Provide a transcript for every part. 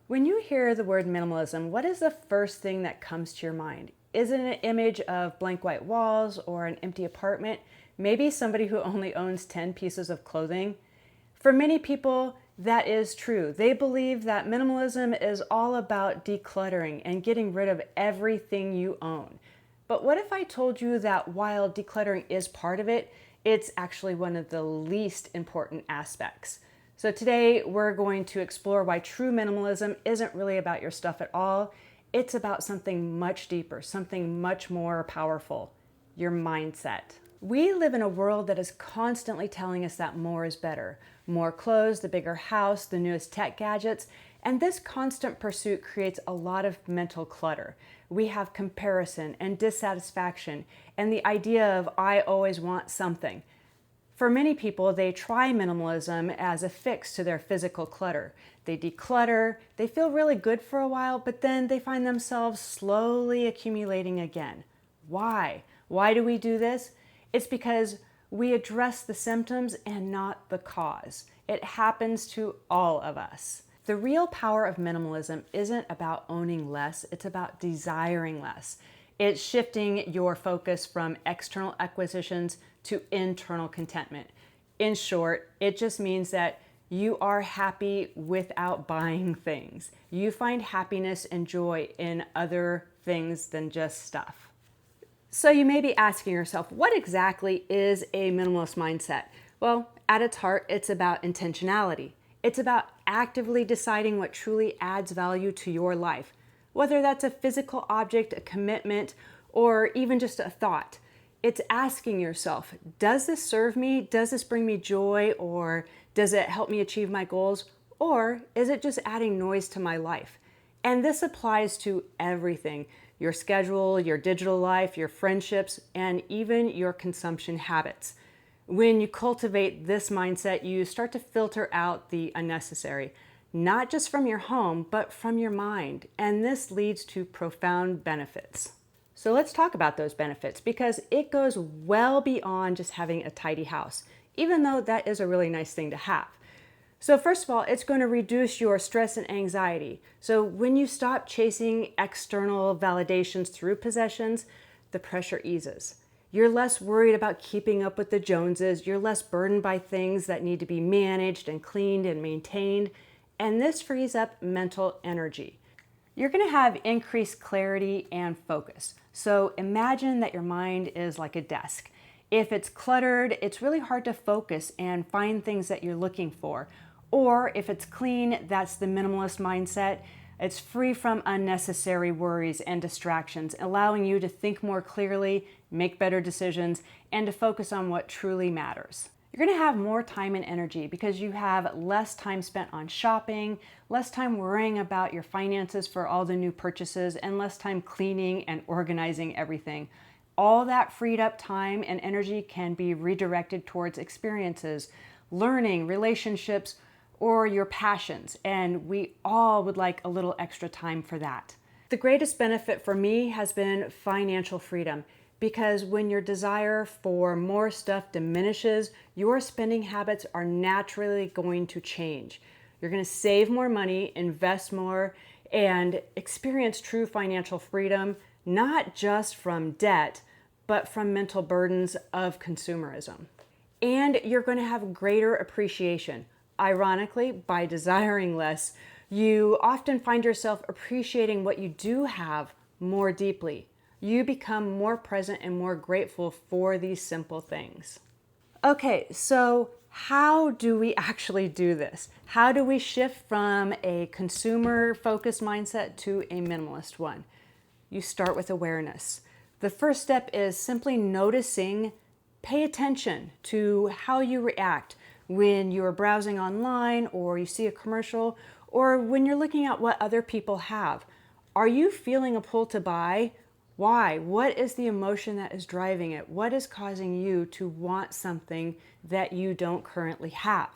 When you hear the word minimalism, what is the first thing that comes to your mind? Is it an image of blank white walls or an empty apartment? Maybe somebody who only owns 10 pieces of clothing? For many people, that is true. They believe that minimalism is all about decluttering and getting rid of everything you own. But what if I told you that while decluttering is part of it, it's actually one of the least important aspects? So today we're going to explore why true minimalism isn't really about your stuff at all. It's about something much deeper, something much more powerful, your mindset. We live in a world that is constantly telling us that more is better. More clothes, the bigger house, the newest tech gadgets, and this constant pursuit creates a lot of mental clutter. We have comparison and dissatisfaction and the idea of I always want something. For many people, they try minimalism as a fix to their physical clutter. They declutter, they feel really good for a while, but then they find themselves slowly accumulating again. Why? Why do we do this? It's because we address the symptoms and not the cause. It happens to all of us. The real power of minimalism isn't about owning less, it's about desiring less. It's shifting your focus from external acquisitions to internal contentment. In short, it just means that you are happy without buying things. You find happiness and joy in other things than just stuff. So you may be asking yourself, what exactly is a minimalist mindset? Well, at its heart, it's about intentionality. It's about actively deciding what truly adds value to your life, whether that's a physical object, a commitment, or even just a thought. It's asking yourself, does this serve me? Does this bring me joy? Or does it help me achieve my goals? Or is it just adding noise to my life? And this applies to everything: your schedule, your digital life, your friendships, and even your consumption habits. When you cultivate this mindset, you start to filter out the unnecessary, not just from your home, but from your mind. And this leads to profound benefits. So let's talk about those benefits, because it goes well beyond just having a tidy house, even though that is a really nice thing to have. So first of all, it's going to reduce your stress and anxiety. So when you stop chasing external validations through possessions, the pressure eases. You're less worried about keeping up with the Joneses. You're less burdened by things that need to be managed and cleaned and maintained. And this frees up mental energy. You're going to have increased clarity and focus. So imagine that your mind is like a desk. If it's cluttered, it's really hard to focus and find things that you're looking for. Or if it's clean, that's the minimalist mindset. It's free from unnecessary worries and distractions, allowing you to think more clearly, make better decisions, and to focus on what truly matters. You're going to have more time and energy because you have less time spent on shopping, less time worrying about your finances for all the new purchases, and less time cleaning and organizing everything. All that freed up time and energy can be redirected towards experiences, learning, relationships, or your passions, and we all would like a little extra time for that. The greatest benefit for me has been financial freedom, because when your desire for more stuff diminishes, your spending habits are naturally going to change. You're going to save more money, invest more, and experience true financial freedom, not just from debt, but from mental burdens of consumerism. And you're going to have greater appreciation. Ironically, by desiring less, you often find yourself appreciating what you do have more deeply. You become more present and more grateful for these simple things. Okay, so how do we actually do this? How do we shift from a consumer-focused mindset to a minimalist one? You start with awareness. The first step is simply noticing. Pay attention to how you react when you're browsing online, or you see a commercial, or when you're looking at what other people have. Are you feeling a pull to buy? Why? What is the emotion that is driving it? What is causing you to want something that you don't currently have?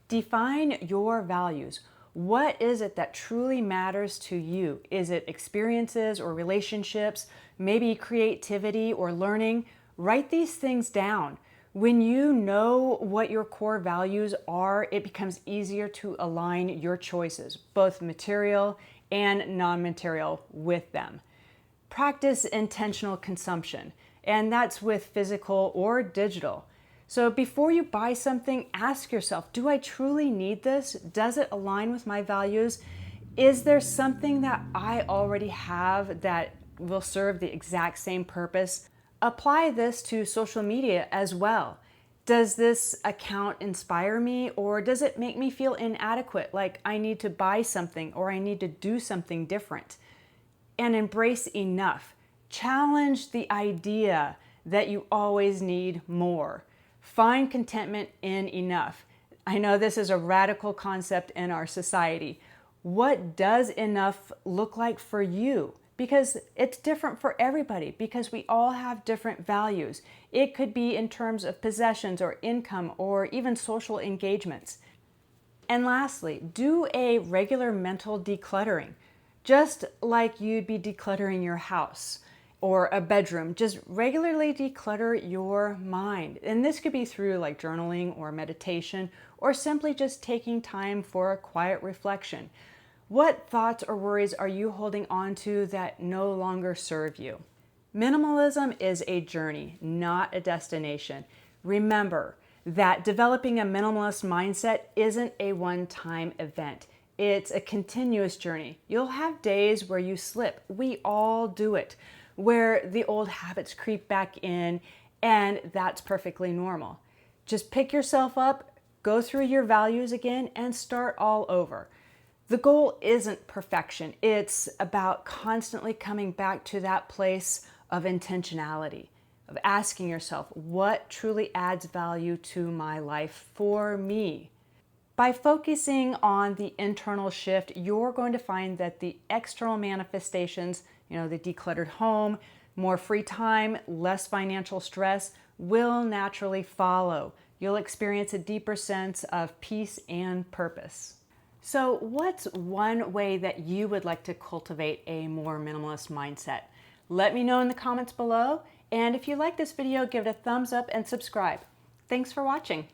Define your values. What is it that truly matters to you? Is it experiences or relationships, maybe creativity or learning? Write these things down. When you know what your core values are, it becomes easier to align your choices, both material and non-material, with them. Practice intentional consumption, and that's with physical or digital. So before you buy something, ask yourself, do I truly need this? Does it align with my values? Is there something that I already have that will serve the exact same purpose? Apply this to social media as well. Does this account inspire me, or does it make me feel inadequate, like I need to buy something or I need to do something different? And embrace enough. Challenge the idea that you always need more. Find contentment in enough. I know this is a radical concept in our society. What does enough look like for you? Because it's different for everybody, because we all have different values. It could be in terms of possessions or income or even social engagements. And lastly, do a regular mental decluttering. Just like you'd be decluttering your house or a bedroom, just regularly declutter your mind. And this could be through like journaling or meditation, or simply just taking time for a quiet reflection. What thoughts or worries are you holding on to that no longer serve you? Minimalism is a journey, not a destination. Remember that developing a minimalist mindset isn't a one-time event. It's a continuous journey. You'll have days where you slip. We all do it, where the old habits creep back in, and that's perfectly normal. Just pick yourself up, go through your values again, and start all over. The goal isn't perfection. It's about constantly coming back to that place of intentionality, of asking yourself, what truly adds value to my life for me? By focusing on the internal shift, you're going to find that the external manifestations, the decluttered home, more free time, less financial stress, will naturally follow. You'll experience a deeper sense of peace and purpose. So what's one way that you would like to cultivate a more minimalist mindset? Let me know in the comments below. And if you like this video, give it a thumbs up and subscribe. Thanks for watching.